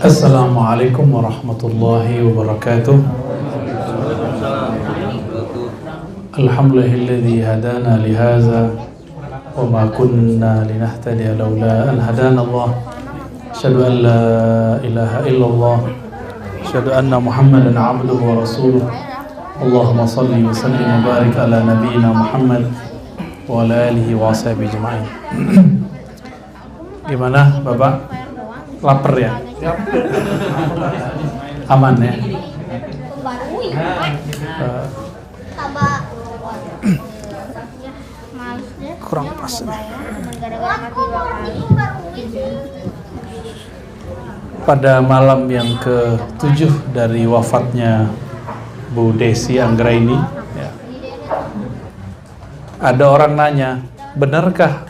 Assalamualaikum warahmatullahi wabarakatuh. Alhamdulillahilladzi hadana li hadza wa ma kunna linahtadiya laula an hadana Allah. Asyhadu an la ilaha illallah. Asyhadu anna Muhammadan abduhu wa rasuluh. Allahumma shalli wa sallim wa barik ala nabiyyina Muhammad wa ala alihi wa ashabihi ajma'in. Gimana Bapak? Lapar ya? Aman ya? Kurang pas. Pada malam yang ke-7 dari wafatnya Bu Desi Anggraini ya, ada orang nanya, benarkah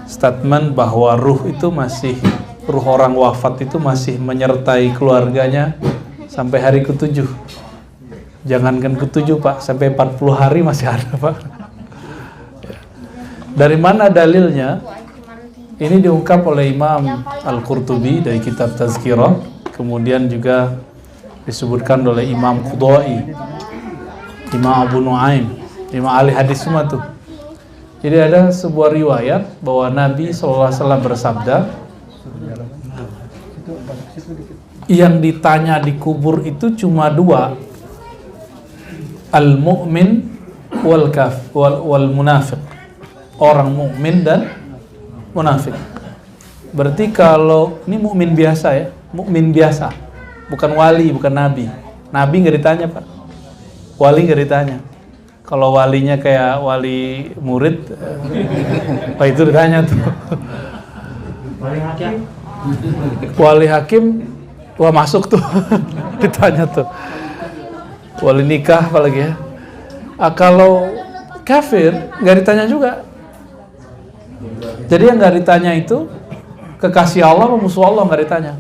statement bahwa ruh orang wafat itu masih menyertai keluarganya sampai hari ke-7? Jangankan ke-7 Pak, sampai 40 hari masih ada Pak. Dari mana dalilnya? Ini diungkap oleh Imam Al-Qurtubi dari kitab Tazkirah, kemudian juga disebutkan oleh Imam Qudai, Imam Abu Nuaim, Imam ahli hadis semua tuh. Jadi ada sebuah riwayat bahwa Nabi SAW bersabda, yang ditanya di kubur itu cuma dua, al-mu'min wal munafiq, orang mukmin dan munafik. Berarti kalau ini mukmin biasa ya, mukmin biasa, bukan wali, bukan nabi. Nabi nggak ditanya Pak, wali nggak ditanya. Kalau walinya kayak wali murid, Pak itu ditanya tuh. Wali hakim, wah masuk tuh, ditanya tuh. Wali nikah apalagi ya. Kalau kafir nggak ditanya juga. Jadi yang nggak ditanya itu kekasih Allah atau musuh Allah, nggak ditanya.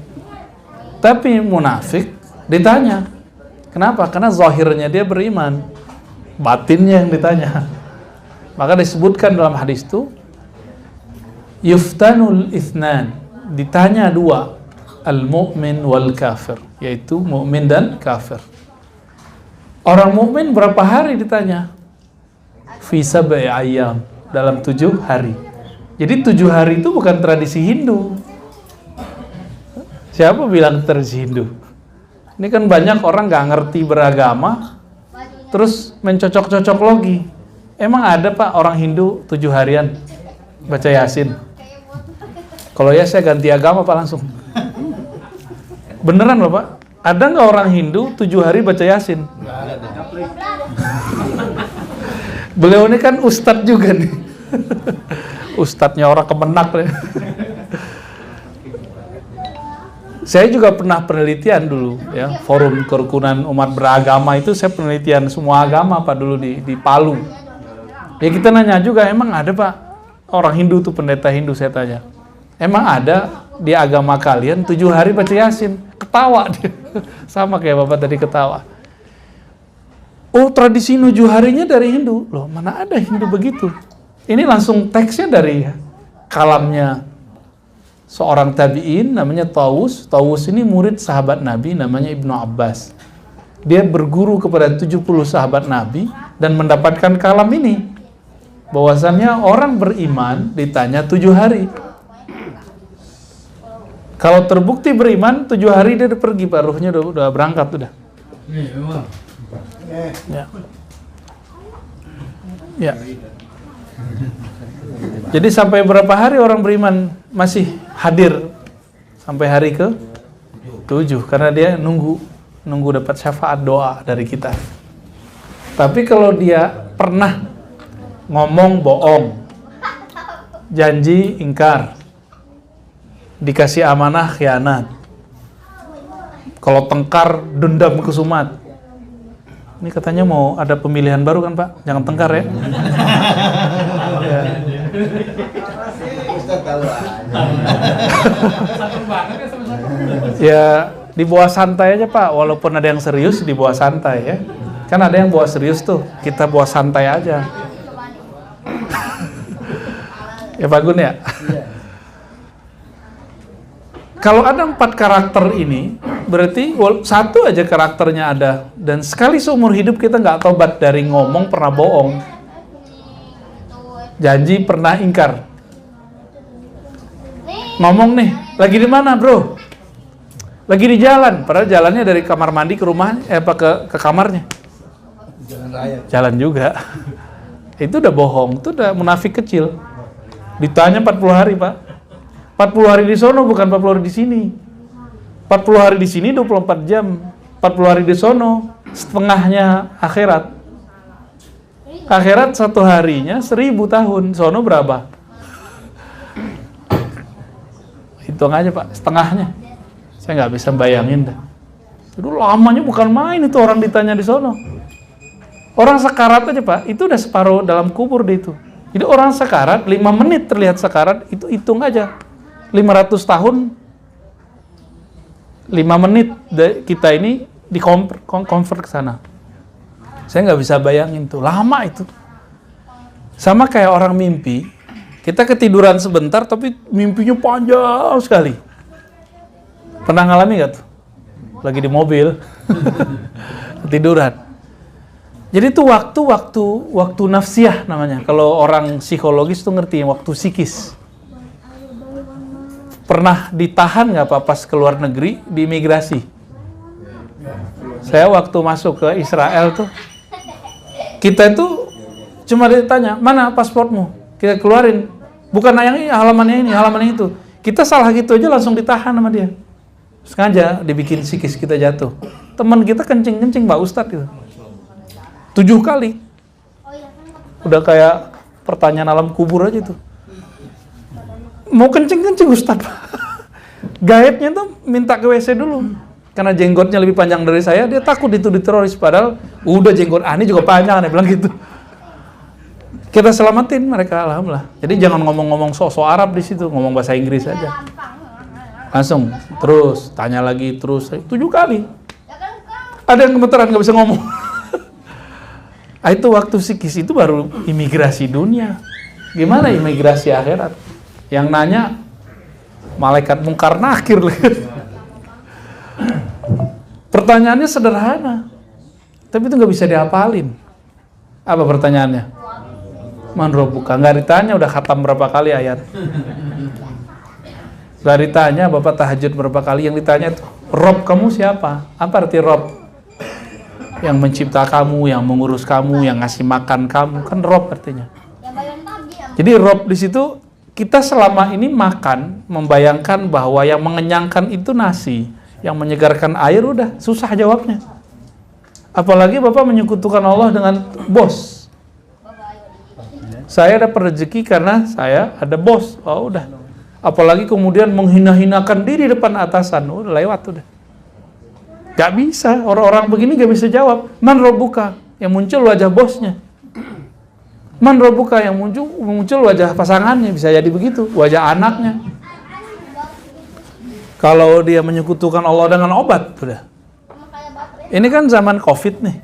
Tapi munafik ditanya. Kenapa? Karena zahirnya dia beriman, batinnya yang ditanya. Maka disebutkan dalam hadis itu, yuftanul itsnan, ditanya dua, al-mu'min wal kafir, yaitu mukmin dan kafir. Orang mukmin berapa hari ditanya? Fi sab'i ayyam, dalam 7 hari. Jadi 7 hari itu bukan tradisi Hindu. Siapa bilang tradisi Hindu? Ini kan banyak orang nggak ngerti beragama, terus mencocok-cocok logi. Emang ada Pak orang Hindu 7 harian baca Yasin? Kalau ya saya ganti agama Pak langsung. Beneran loh Pak? Ada nggak orang Hindu 7 hari baca Yasin? Beliau ini kan ustadz juga nih. Ustadznya orang Kemenak ya. Saya juga pernah penelitian dulu ya, forum kerukunan umat beragama itu saya penelitian semua agama Pak dulu di Palu. Ya kita nanya juga, emang ada Pak orang Hindu tuh, pendeta Hindu saya tanya, emang ada di agama kalian 7 hari baca Yasin? Ketawa dia. Sama kayak Bapak tadi ketawa. Oh, tradisi 7 harinya dari Hindu. Loh, mana ada Hindu begitu? Ini langsung teksnya dari kalamnya seorang tabi'in namanya Tawus. Tawus ini murid sahabat Nabi namanya Ibnu Abbas. Dia berguru kepada 70 sahabat Nabi dan mendapatkan kalam ini. Bahwasannya orang beriman ditanya 7 hari. Kalau terbukti beriman 7 hari dia udah pergi Pak, ruhnya udah berangkat udah. Ya. Ya. Jadi sampai berapa hari orang beriman masih hadir? Sampai hari ke-7, karena dia nunggu dapat syafaat doa dari kita. Tapi kalau dia pernah ngomong bohong, janji ingkar, dikasih amanah khianat, kalau tengkar dendam kesumat. Ini katanya mau ada pemilihan baru kan Pak? Jangan tengkar ya. Ya. Ya dibawa santai aja Pak, walaupun ada yang serius dibawa santai ya. Kan ada yang bawa serius tuh, kita bawa santai aja. Ya Pak Gun ya. Kalau ada 4 karakter ini, berarti satu aja karakternya ada. Dan sekali seumur hidup kita nggak tobat dari ngomong pernah bohong, janji pernah ingkar. Ngomong nih, lagi di mana bro? Lagi di jalan, padahal jalannya dari kamar mandi ke rumah, ke kamarnya. Jalan raya. Jalan juga. Itu udah bohong, itu udah munafik kecil. Ditanya 40 hari pak. 40 hari di sono bukan 40 hari di sini. 40 hari di sini 24 jam. 40 hari di sono setengahnya akhirat. Akhirat 1 harinya 1000 tahun. Sono berapa? Hitung aja pak, setengahnya. Saya nggak bisa bayangin dah. Itu lamanya bukan main itu orang ditanya di sono. Orang sekarat aja pak, itu udah separuh dalam kubur deh itu. Jadi orang sekarat 5 menit terlihat sekarat, itu hitung aja. 500 tahun 5 menit kita ini convert ke sana. Saya nggak bisa bayangin tuh, lama itu. Sama kayak orang mimpi, kita ketiduran sebentar tapi mimpinya panjang sekali. Pernah ngalami nggak tuh? Lagi di mobil, ketiduran. Jadi itu waktu nafsiyah namanya. Kalau orang psikologis tuh ngerti waktu psikis. Pernah ditahan nggak Pak pas keluar negeri di imigrasi? Saya waktu masuk ke Israel tuh, kita itu cuma ditanya, mana pasportmu? Kita keluarin, bukan yang ini, halaman yang itu. Kita salah gitu aja langsung ditahan sama dia. Sengaja dibikin psikis kita jatuh. Teman kita kencing-kencing Pak Ustadz gitu. 7 kali. Udah kayak pertanyaan alam kubur aja tuh. Mau kencing-kencing Ustadz. Gaibnya tuh minta ke WC dulu. Karena jenggotnya lebih panjang dari saya, dia takut dituduh teroris. Padahal udah jenggot Ani juga panjang, dia bilang gitu. Kita selamatin mereka, alhamdulillah. Jadi jangan ngomong-ngomong sok-sok Arab di situ, ngomong bahasa Inggris aja. Langsung, terus, tanya lagi, terus. 7 kali. Ada yang gemeteran, nggak bisa ngomong. Itu waktu psikis, itu baru imigrasi dunia. Gimana imigrasi akhirat? Yang nanya malaikat mungkar nakir. Pertanyaannya sederhana, tapi itu nggak bisa dihafalin. Apa pertanyaannya? Man rabbuka, nggak ditanya udah khatam berapa kali ayat. Nggak ditanya bapak tahajud berapa kali, yang ditanya itu Rob kamu siapa? Apa arti Rob? Yang mencipta kamu, yang mengurus kamu, yang ngasih makan kamu, kan Rob artinya. Jadi Rob di situ kita selama ini makan membayangkan bahwa yang mengenyangkan itu nasi, yang menyegarkan air, udah susah jawabnya. Apalagi bapak menyekutukan Allah dengan bos. Saya dapat rezeki karena saya ada bos. Oh udah. Apalagi kemudian menghina-hinakan diri depan atasan, udah lewat udah. Gak bisa, orang-orang begini gak bisa jawab. Man rabbuka, yang muncul wajah bosnya. Man rabbuka, yang muncul wajah pasangannya, bisa jadi begitu, wajah anaknya. Kalau dia menyekutukan Allah dengan obat, udah. Ini kan zaman Covid nih.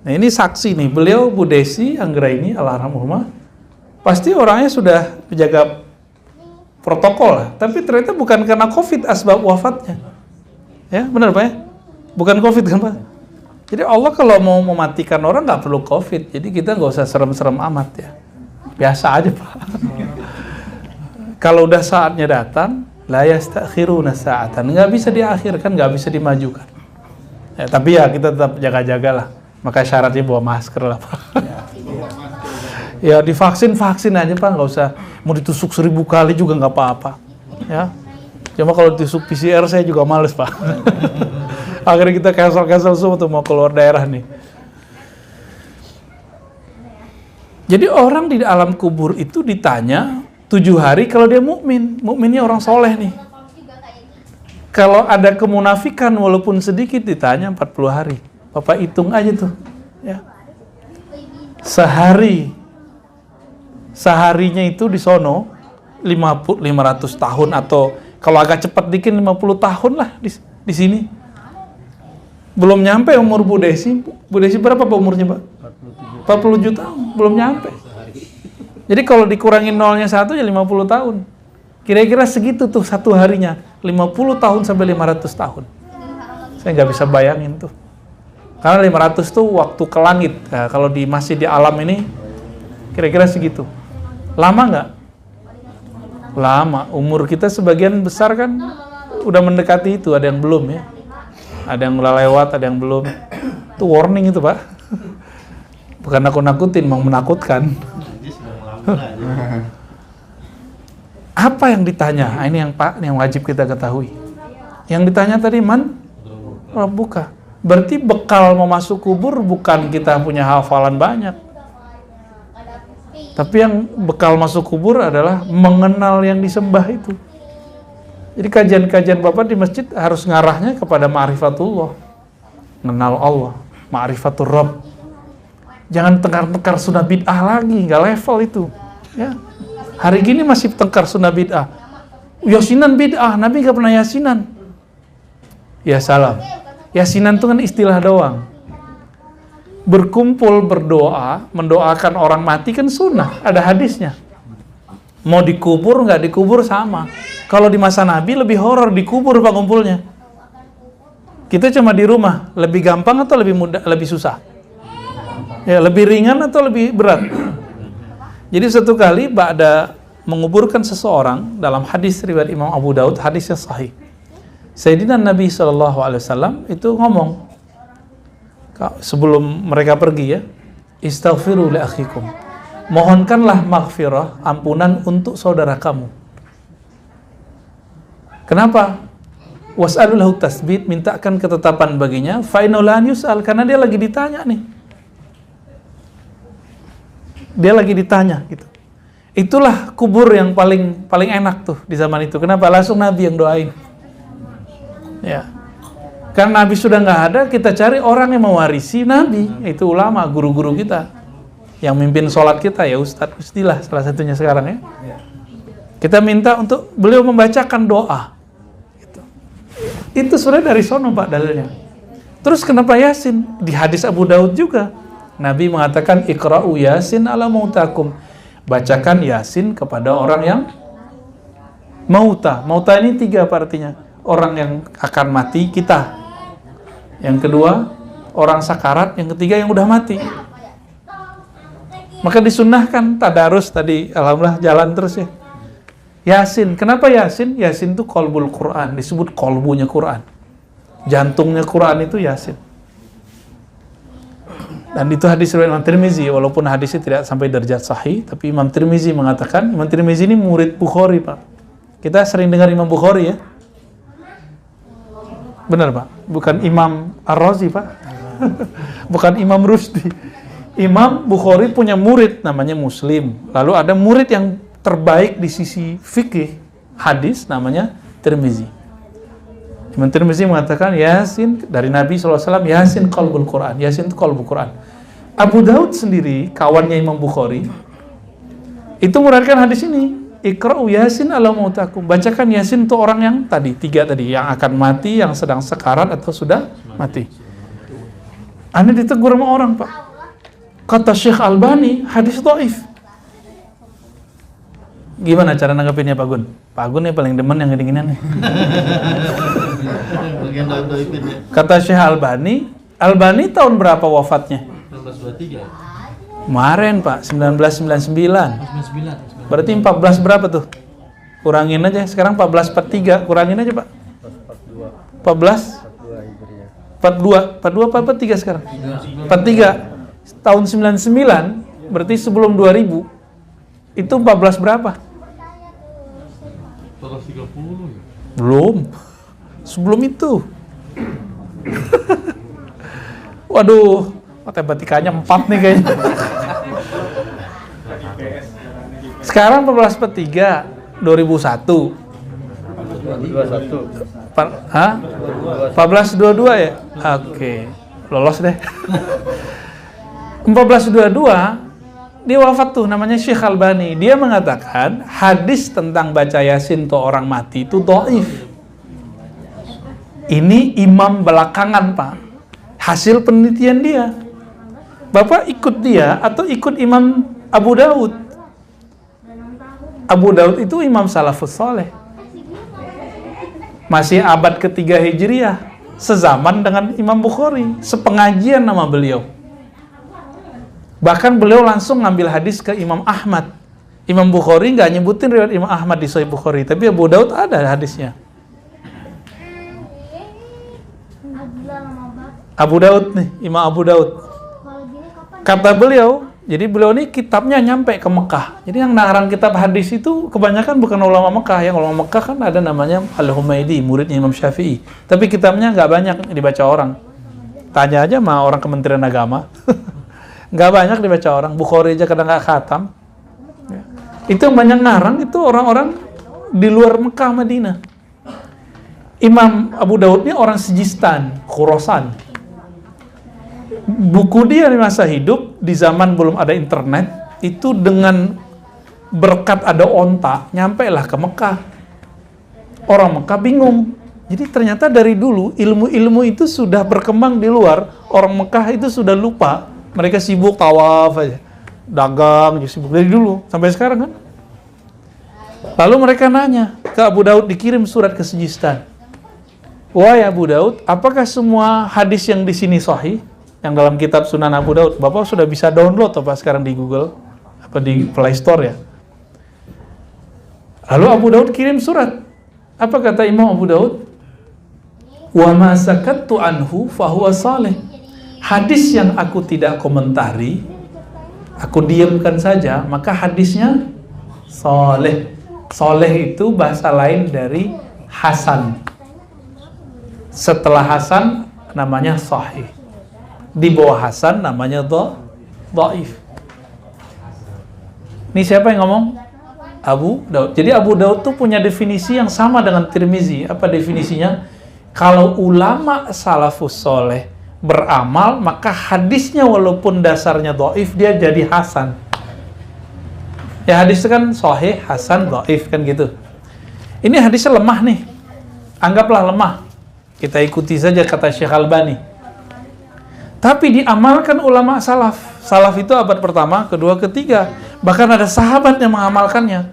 Nah ini saksi nih, beliau Bu Desi Anggraini almarhumah, pasti orangnya sudah menjaga protokol lah. Tapi ternyata bukan karena Covid asbab wafatnya. Ya benar Pak ya? Bukan Covid kan Pak? Jadi Allah kalau mau mematikan orang nggak perlu Covid. Jadi kita nggak usah serem-serem amat ya. Biasa aja Pak. Kalau udah saatnya datang, la yastakhiruna sa'atan. Nggak bisa diakhirkan, nggak bisa dimajukan. Ya, tapi ya kita tetap jaga-jagalah. Maka syaratnya bawa masker lah Pak. Ya divaksin aja Pak, nggak usah. Mau ditusuk 1000 kali juga nggak apa-apa. Ya. Cuma kalau ditusuk PCR saya juga males Pak. Akhirnya kita cancel semua tuh mau keluar daerah nih. Jadi orang di alam kubur itu ditanya 7 hari kalau dia mukmin. Mukminnya orang soleh nih. Kalau ada kemunafikan walaupun sedikit ditanya 40 hari. Bapak hitung aja tuh. Ya. Seharinya itu di sono 500 tahun atau kalau agak cepat dikit 50 tahun lah di sini. Belum nyampe umur Bu Desi. Bu Desi berapa Pak umurnya Pak? 47 tahun, belum nyampe. Jadi kalau dikurangin nolnya 1 ya 50 tahun. Kira-kira segitu tuh satu harinya. 50 tahun sampai 500 tahun. Saya nggak bisa bayangin tuh. Karena 500 tuh waktu ke langit. Nah, kalau masih di alam ini, kira-kira segitu. Lama nggak? Lama. Umur kita sebagian besar kan udah mendekati itu, ada yang belum ya. Ada yang udah lewat, ada yang belum. Itu warning itu, Pak. Bukan nakut-nakutin, mau menakutkan. Apa yang ditanya? Ini yang Pak, yang wajib kita ketahui. Yang ditanya tadi, man? Rabbuka. Berarti bekal mau masuk kubur bukan kita punya hafalan banyak. Tapi yang bekal masuk kubur adalah mengenal yang disembah itu. Jadi kajian-kajian Bapak di masjid harus ngarahnya kepada ma'rifatullah. Mengenal Allah, ma'rifatur Rabb. Jangan tengkar-tengkar sunnah bid'ah lagi, nggak level itu. Ya. Hari gini masih tengkar sunnah bid'ah. Yasinan bid'ah, Nabi nggak pernah yasinan. Ya salam. Yasinan itu kan istilah doang. Berkumpul berdoa, mendoakan orang mati kan sunnah, ada hadisnya. Mau dikubur nggak dikubur sama. Kalau di masa Nabi lebih horor, dikubur Pak kumpulnya. Kita cuma di rumah, lebih gampang atau lebih mudah, lebih susah? Ya, lebih ringan atau lebih berat? Jadi satu kali ba'da menguburkan seseorang, dalam hadis riwayat Imam Abu Daud, hadisnya sahih. Sayyidina Nabi SAW itu ngomong, sebelum mereka pergi ya, istaghfiru li akhikum. Mohonkanlah maghfirah, ampunan untuk saudara kamu. Kenapa? Was'alul lahu tasbit, mintakan ketetapan baginya, fa innahu la yus'al, karena dia lagi ditanya nih. Dia lagi ditanya gitu. Itulah kubur yang paling enak tuh di zaman itu. Kenapa? Langsung Nabi yang doain. Ya. Karena Nabi sudah nggak ada, kita cari orang yang mewarisi Nabi, yaitu ulama, guru-guru kita. Yang mimpin sholat kita ya Ustadz Ustillah salah satunya sekarang ya. Kita minta untuk beliau membacakan doa. Gitu. Itu sebenarnya dari sono Pak dalilnya. Terus kenapa Yasin? Di hadis Abu Daud juga. Nabi mengatakan iqra'u Yasin ala mautakum. Bacakan Yasin kepada orang yang mauta. Mauta ini 3 artinya. Orang yang akan mati kita. Yang kedua, orang sakarat. Yang ketiga, yang udah mati. Maka disunnahkan tadarus tadi, alhamdulillah jalan terus ya. Yasin, kenapa Yasin? Yasin itu qalbul Quran, disebut qalbunya Quran. Jantungnya Quran itu Yasin. Dan itu hadis riwayat Imam Tirmizi, walaupun hadisnya tidak sampai derajat sahih, tapi Imam Tirmizi mengatakan, Imam Tirmizi ini murid Bukhari Pak. Kita sering dengar Imam Bukhari ya. Benar Pak, bukan Imam Ar-Razi Pak. Bukan Imam Rusdi. Imam Bukhari punya murid namanya Muslim. Lalu ada murid yang terbaik di sisi fikih hadis namanya Tirmizi. Imam Tirmizi mengatakan Yasin dari Nabi SAW, Yasin qalbul Quran. Yasin itu qalbul Quran. Abu Daud sendiri, kawannya Imam Bukhari, itu meriwayatkan hadis ini. Iqra'u Yasin ala mautakum. Bacakan Yasin untuk orang yang tadi, 3 tadi, yang akan mati, yang sedang sekarat atau sudah mati. Anda ditegur sama orang Pak. Kata Syekh Albani, hadis dhaif. Gimana cara nanggepinnya Pak Gun? Pak Gun nih paling demen yang gini-ginian nih. Kata Syekh Albani, Albani tahun berapa wafatnya? 1923. Kemarin Pak, 1999. Berarti 14 berapa tuh? Kurangin aja, sekarang 1443, kurangin aja Pak. 14? 42 apa 43 sekarang? 43. Tahun 99, berarti sebelum 2000, itu 14 berapa? 1430 ya? Belum. Sebelum itu. Waduh, matematikanya 4 nih kayaknya. Sekarang 1443, 2001. 1422 ya? Oke. Lolos deh. 1422 dia wafat tuh, namanya Syekh Albani. Dia mengatakan hadis tentang baca Yasin untuk orang mati itu dhaif. Ini imam belakangan Pak, hasil penelitian dia. Bapak ikut dia atau ikut Imam Abu Daud? Abu Daud itu imam salafus saleh. Masih abad ketiga Hijriah, sezaman dengan Imam Bukhari, sepengajian nama beliau. Bahkan beliau langsung ngambil hadis ke Imam Ahmad. Imam Bukhari nggak nyebutin riwayat Imam Ahmad di Sahih Bukhari, tapi Abu Daud ada hadisnya. Abu Daud nih, Imam Abu Daud. Kata beliau, jadi beliau ini kitabnya nyampe ke Mekah. Jadi yang ngarang kitab hadis itu kebanyakan bukan ulama Mekah. Yang ulama Mekah kan ada namanya Al-Humaidi, muridnya Imam Syafi'i. Tapi kitabnya nggak banyak dibaca orang. Tanya aja sama orang Kementerian Agama. Nggak banyak dibaca orang. Bukhari aja kadang nggak khatam. Ya. Itu yang banyak ngarang itu orang-orang di luar Mekah, Madinah. Imam Abu Daud ini orang Sijistan, Khurasan. Buku dia di masa hidup, di zaman belum ada internet, itu dengan berkat ada onta, nyampe lah ke Mekah. Orang Mekah bingung. Jadi ternyata dari dulu, ilmu-ilmu itu sudah berkembang di luar, orang Mekah itu sudah lupa. Mereka sibuk tawaf aja, dagang, sibuk dari dulu, sampai sekarang kan. Lalu mereka nanya, ke Abu Daud dikirim surat ke Sijistan. Wahai Abu Daud, apakah semua hadis yang di sini sahih? Yang dalam kitab Sunan Abu Daud, Bapak sudah bisa download apa sekarang di Google, apa di Play Store ya. Lalu Abu Daud kirim surat. Apa kata Imam Abu Daud? Wa ma sakattu anhu fahuwa salih. Hadis yang aku tidak komentari, aku diamkan saja, maka hadisnya saleh. Saleh itu bahasa lain dari hasan. Setelah hasan namanya sahih. Di bawah hasan namanya dhaif. Ini siapa yang ngomong? Abu Daud. Jadi Abu Daud tuh punya definisi yang sama dengan Tirmizi. Apa definisinya? Kalau ulama salafus soleh beramal, maka hadisnya walaupun dasarnya dhaif, dia jadi hasan. Ya hadis itu kan sahih, hasan, dhaif kan gitu. Ini hadisnya lemah nih. Anggaplah lemah. Kita ikuti saja kata Syekh Albani. Tapi diamalkan ulama salaf. Salaf itu abad pertama, kedua, ketiga. Bahkan ada sahabat yang mengamalkannya.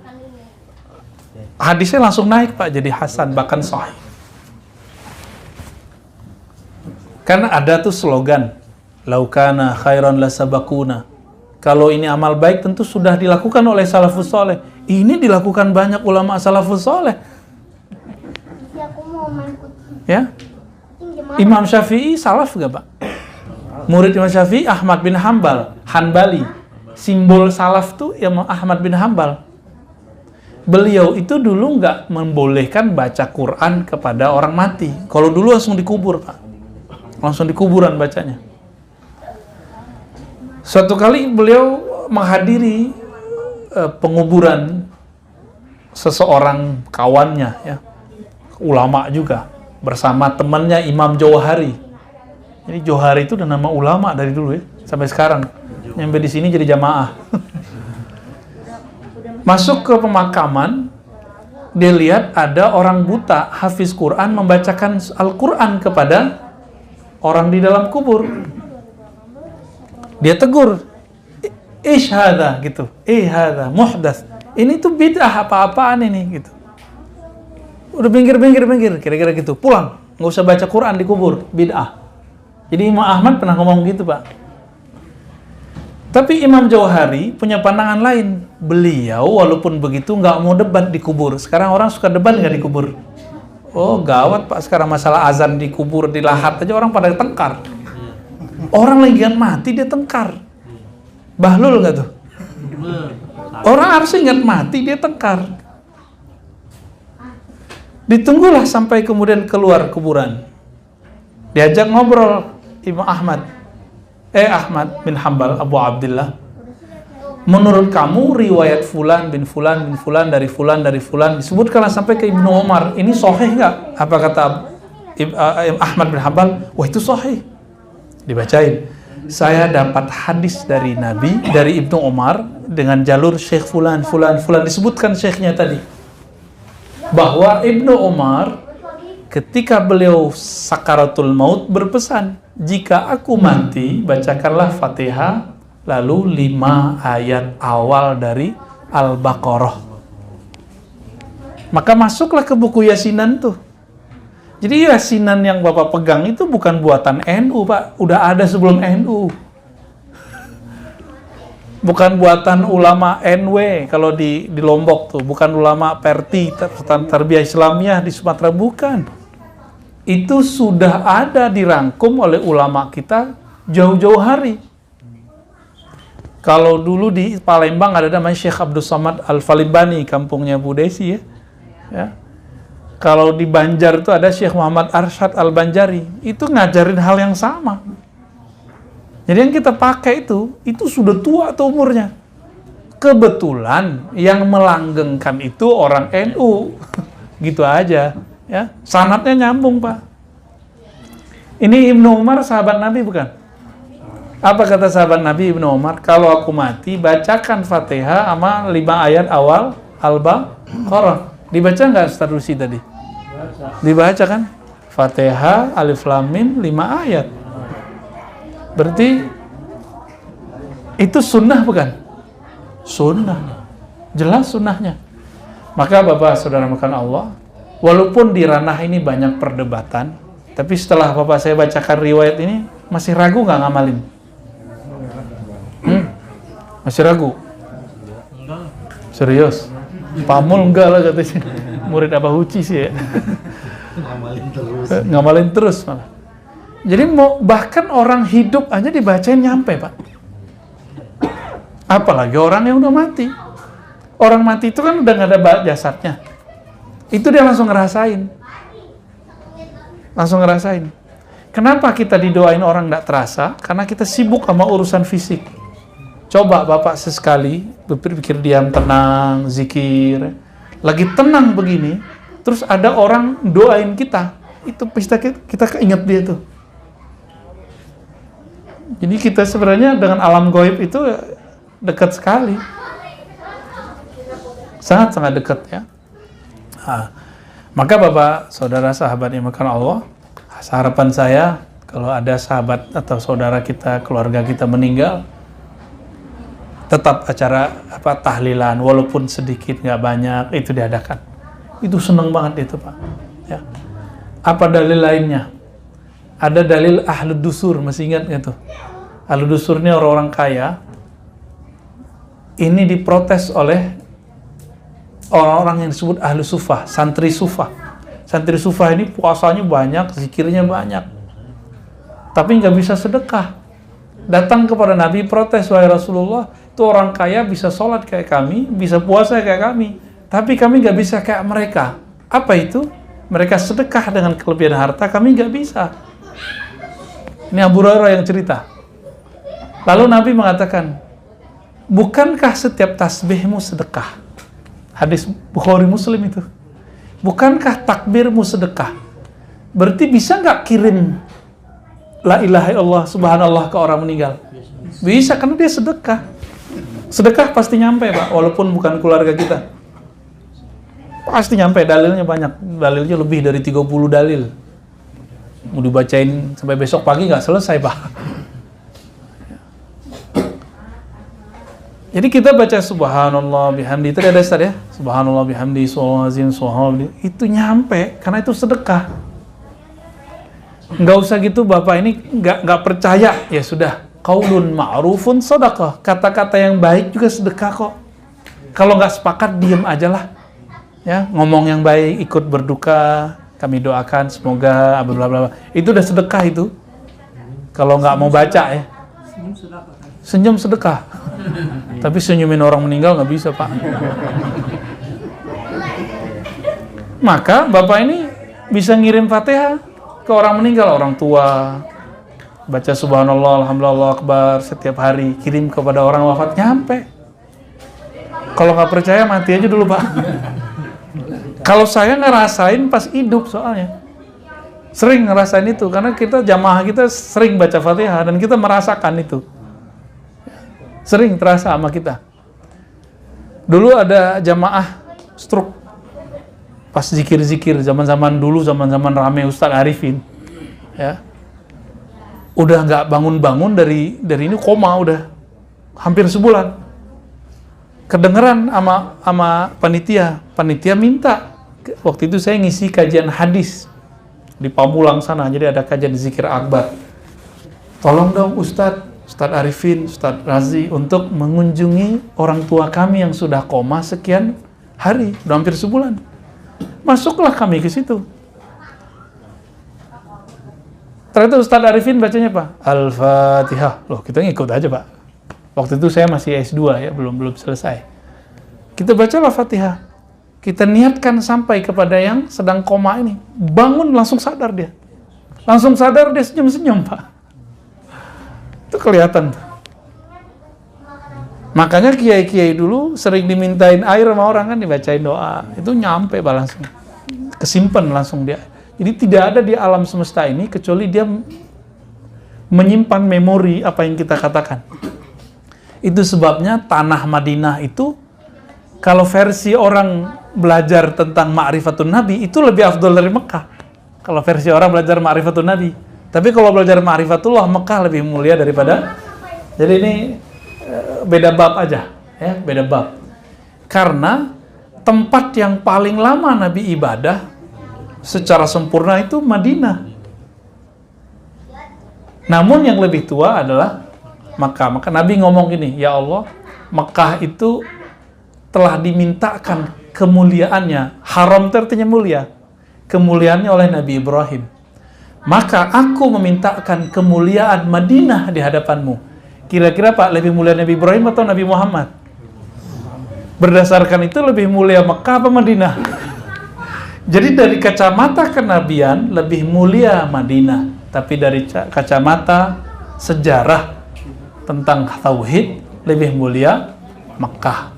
Hadisnya langsung naik Pak, jadi hasan, bahkan sahih. Karena ada tuh slogan, laukana khairan lasabakuna. Kalau ini amal baik tentu sudah dilakukan oleh salafus soleh. Ini dilakukan banyak ulama salafus soleh. Ya, Imam Syafi'i salaf gak Pak? Murid Imam Syafi'i Ahmad bin Hambal, Hanbali. Simbol salaf tuh Imam Ahmad bin Hambal. Beliau itu dulu nggak membolehkan baca Quran kepada orang mati. Kalau dulu langsung dikubur Pak, langsung di kuburan bacanya. Suatu kali beliau menghadiri penguburan seseorang kawannya, ya, ulama juga, bersama temannya Imam Jauhari. Jadi Johari itu udah nama ulama dari dulu ya, sampai sekarang. Nyampe di sini jadi jamaah. Masuk ke pemakaman, dia lihat ada orang buta, hafiz Quran, membacakan Al-Quran kepada orang di dalam kubur. Dia tegur, ish hadha, gitu. Hadha, muhdas. Ini tuh bid'ah apa-apaan ini, gitu. Udah pinggir, kira-kira gitu. Pulang, nggak usah baca Quran di kubur, bid'ah. Jadi Imam Ahmad pernah ngomong gitu Pak. Tapi Imam Jauhari punya pandangan lain. Beliau walaupun begitu nggak mau debat di kubur. Sekarang orang suka debat nggak di kubur? Oh gawat Pak, sekarang masalah azan di kubur, di lahat aja orang pada tengkar. Orang lagi mati dia tengkar. Bahlul nggak tuh? Orang harus ingat mati dia tengkar. Ditunggulah sampai kemudian keluar kuburan. Diajak ngobrol Imam Ahmad bin Hambal, Abu Abdullah. Menurut kamu riwayat fulan bin fulan dari fulan disebutkanlah sampai ke Ibnu Umar. Ini sahih nggak? Apa kata Ahmad bin Hambal? Wah itu sahih. Dibacain. Saya dapat hadis dari Nabi, dari Ibnu Umar dengan jalur Syekh fulan. Disebutkan syekhnya tadi. Bahwa Ibnu Umar ketika beliau sakaratul maut berpesan, jika aku mati, bacakanlah Fatihah, lalu 5 ayat awal dari Al-Baqarah. Maka masuklah ke buku Yasinan tuh. Jadi yasinan yang Bapak pegang itu bukan buatan NU, Pak. Udah ada sebelum NU. Bukan buatan ulama NW kalau di Lombok tuh. Bukan ulama Perti, Tarbiyah Islamiyah di Sumatera, bukan. Itu sudah ada dirangkum oleh ulama kita jauh-jauh hari. Kalau dulu di Palembang ada namanya Syekh Abdul Samad Al-Falibani, kampungnya Bu Desi ya. Kalau di Banjar itu ada Syekh Muhammad Arsyad Al-Banjari, itu ngajarin hal yang sama. Jadi yang kita pakai itu sudah tua tuh umurnya. Kebetulan yang melanggengkan itu orang NU. Gitu aja, ya. Sanadnya nyambung, Pak. Ini Ibnu Umar sahabat Nabi bukan? Apa kata sahabat Nabi Ibnu Umar? Kalau aku mati, bacakan Fatihah sama 5 ayat awal Al-Baqarah. Dibaca nggak Ustaz Rusi tadi? Dibaca kan? Fatihah, Alif Lam Mim, 5 ayat. Berarti itu sunnah bukan? Sunnah. Jelas sunnahnya. Maka Bapak Saudara makan Allah, walaupun di ranah ini banyak perdebatan, tapi setelah Bapak saya bacakan riwayat ini, masih ragu nggak ngamalin? Masih ragu? Serius? Pamul enggak lah katanya. Murid Abah Huci sih ya. Ngamalin terus malah. Jadi bahkan orang hidup aja dibacain nyampe, Pak. Apalagi orang yang udah mati. Orang mati itu kan udah nggak ada jasadnya. Itu dia langsung ngerasain. Langsung ngerasain. Kenapa kita didoain orang nggak terasa? Karena kita sibuk sama urusan fisik. Coba Bapak sesekali berpikir diam, tenang, zikir. Lagi tenang begini, terus ada orang doain kita. Itu kita keinget dia tuh. Jadi kita sebenarnya dengan alam gaib itu dekat sekali. Sangat-sangat dekat ya. Nah, maka Bapak, Saudara, sahabat yang makan Allah, harapan saya kalau ada sahabat atau saudara kita, keluarga kita meninggal, tetap acara tahlilan walaupun sedikit nggak banyak itu diadakan. Itu seneng banget itu, Pak. Ya. Apa dalil lainnya? Ada dalil ahlu dusur, masih ingat nggak tuh? Ahlu dusur ini orang-orang kaya. Ini diprotes oleh orang-orang yang disebut ahlu sufah, santri sufah. Santri sufah ini puasanya banyak, zikirnya banyak, tapi nggak bisa sedekah. Datang kepada Nabi protes, wahai Rasulullah, itu orang kaya bisa sholat kayak kami, bisa puasa kayak kami, tapi kami nggak bisa kayak mereka. Apa itu? Mereka sedekah dengan kelebihan harta, kami nggak bisa. Ini Abu Hurairah yang cerita. Lalu Nabi mengatakan, bukankah setiap tasbihmu sedekah? Hadis Bukhari Muslim itu. Bukankah takbirmu sedekah? Berarti bisa nggak kirim la ilaha illallah subhanallah ke orang meninggal? Bisa, karena dia sedekah. Sedekah pasti nyampe, Pak, walaupun bukan keluarga kita. Pasti nyampe, dalilnya banyak. Dalilnya lebih dari 30 dalil. Mau dibacain sampai besok pagi nggak selesai, Pak. Jadi kita baca subhanallah bihamdi, itu ada Ustaz ya? Subhanallah bihamdi, subhanallah, itu nyampe, karena itu sedekah. Nggak usah gitu, Bapak ini nggak percaya, ya sudah. Qaulun ma'rufun sedekah. Kata-kata yang baik juga sedekah kok. Kalau nggak sepakat, diem aja lah. Ya, ngomong yang baik, ikut berduka, kami doakan semoga bla bla bla. Itu udah sedekah itu. Kalau nggak mau baca ya. Senyum sedekah. Tapi senyumin orang meninggal nggak bisa, Pak. Maka Bapak ini bisa ngirim Fatihah ke orang meninggal, orang tua. Baca subhanallah, alhamdulillah, Allahu akbar setiap hari, kirim kepada orang wafat, nyampe. Kalau nggak percaya mati aja dulu, Pak. Kalau saya ngerasain pas hidup soalnya. Sering ngerasain itu, karena kita jamaah kita sering baca Fatihah dan kita merasakan itu. Sering terasa sama kita. Dulu ada jamaah stroke pas zikir-zikir zaman-zaman dulu, zaman-zaman rame Ustadz Arifin, ya, udah nggak bangun-bangun dari ini, koma udah hampir sebulan. Kedengeran sama panitia minta, waktu itu saya ngisi kajian hadis di Pamulang sana, jadi ada kajian zikir akbar. Tolong dong Ustadz Arifin, Ustadz Razi untuk mengunjungi orang tua kami yang sudah koma sekian hari, udah hampir sebulan. Masuklah kami ke situ. Ternyata Ustadz Arifin bacanya apa? Al-Fatihah. Loh, kita ngikut aja Pak. Waktu itu saya masih S2 ya, belum selesai. Kita bacalah Fatihah. Kita niatkan sampai kepada yang sedang koma ini. Bangun langsung sadar dia. Langsung sadar dia senyum-senyum Pak. Itu kelihatan. Makanya kiai-kiai dulu sering dimintain air sama orang kan, dibacain doa. Itu nyampe Pak langsung. Kesimpan langsung dia. Jadi tidak ada di alam semesta ini kecuali dia menyimpan memori apa yang kita katakan. Itu sebabnya tanah Madinah itu, kalau versi orang belajar tentang ma'rifatun Nabi, itu lebih afdol dari Mekah. Kalau versi orang belajar ma'rifatun Nabi. Tapi kalau belajar ma'rifatullah, Mekah lebih mulia daripada. Jadi ini beda bab aja, ya, beda bab. Karena tempat yang paling lama Nabi ibadah secara sempurna itu Madinah. Namun yang lebih tua adalah Makkah. Maka Nabi ngomong gini, ya Allah, Makkah itu telah dimintakan kemuliaannya, haram itu artinya mulia, kemuliaannya oleh Nabi Ibrahim. Maka aku memintakan kemuliaan Madinah di hadapanmu. Kira-kira Pak, lebih mulia Nabi Ibrahim atau Nabi Muhammad? Berdasarkan itu lebih mulia Makkah apa Madinah? Jadi dari kacamata kenabian lebih mulia Madinah, tapi dari kacamata sejarah tentang tauhid lebih mulia Mekah.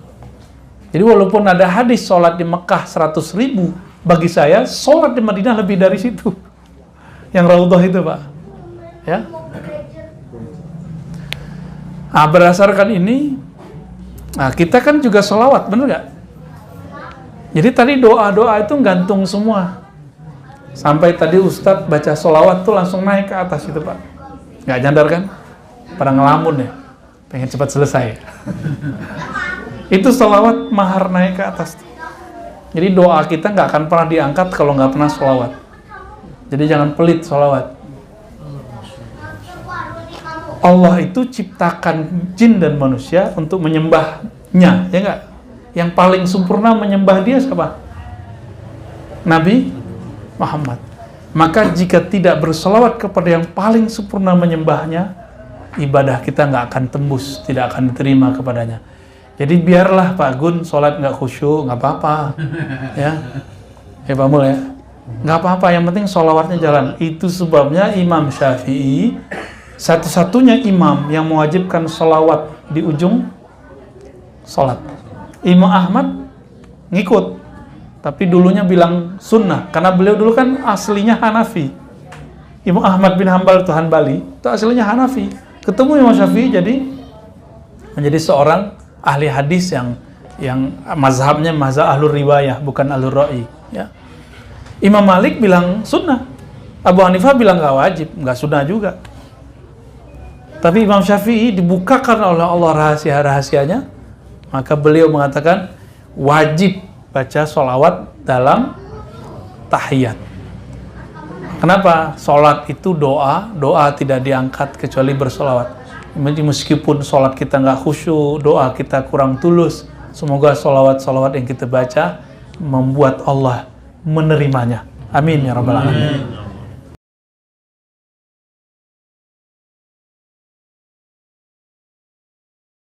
Jadi walaupun ada hadis sholat di Mekah 100.000, bagi saya sholat di Madinah lebih dari situ. Yang Raudhah itu Pak. Ya. Nah, berdasarkan ini, nah kita kan juga sholawat, bener gak? Jadi tadi doa-doa itu gantung semua. Sampai tadi Ustadz baca sholawat tuh langsung naik ke atas itu Pak. Gak nyadar kan? Pada ngelamun ya. Pengen cepat selesai. Itu sholawat mahar naik ke atas. Jadi doa kita gak akan pernah diangkat kalau gak pernah sholawat. Jadi jangan pelit sholawat. Allah itu ciptakan jin dan manusia untuk menyembahnya, ya gak? Yang paling sempurna menyembah dia siapa? Nabi Muhammad. Maka jika tidak berselawat kepada yang paling sempurna menyembahnya, ibadah kita nggak akan tembus, tidak akan diterima kepadanya. Jadi biarlah Pak Gun sholat nggak khusyuk, nggak apa-apa, ya Pak Mul ya, nggak apa-apa. Yang penting sholawatnya jalan. Itu sebabnya Imam Syafi'i satu-satunya imam yang mewajibkan sholawat di ujung sholat. Imam Ahmad ngikut, tapi dulunya bilang sunnah, karena beliau dulu kan aslinya Hanafi. Imam Ahmad bin Hambal itu Hanbali, itu aslinya Hanafi. Ketemu Imam Syafi'i jadi menjadi seorang ahli hadis yang mazhabnya mazhab ahlur riwayah, bukan ahlur ra'i. Ya. Imam Malik bilang sunnah, Abu Hanifah bilang nggak wajib, nggak sunnah juga. Tapi Imam Syafi'i dibukakan oleh Allah rahasia-rahasianya. Maka beliau mengatakan wajib baca sholawat dalam tahiyat. Kenapa? Sholat itu doa, doa tidak diangkat kecuali bersolawat. Meskipun sholat kita nggak khusyuk, doa kita kurang tulus, semoga sholawat-sholawat yang kita baca membuat Allah menerimanya. Amin ya rabbal alamin.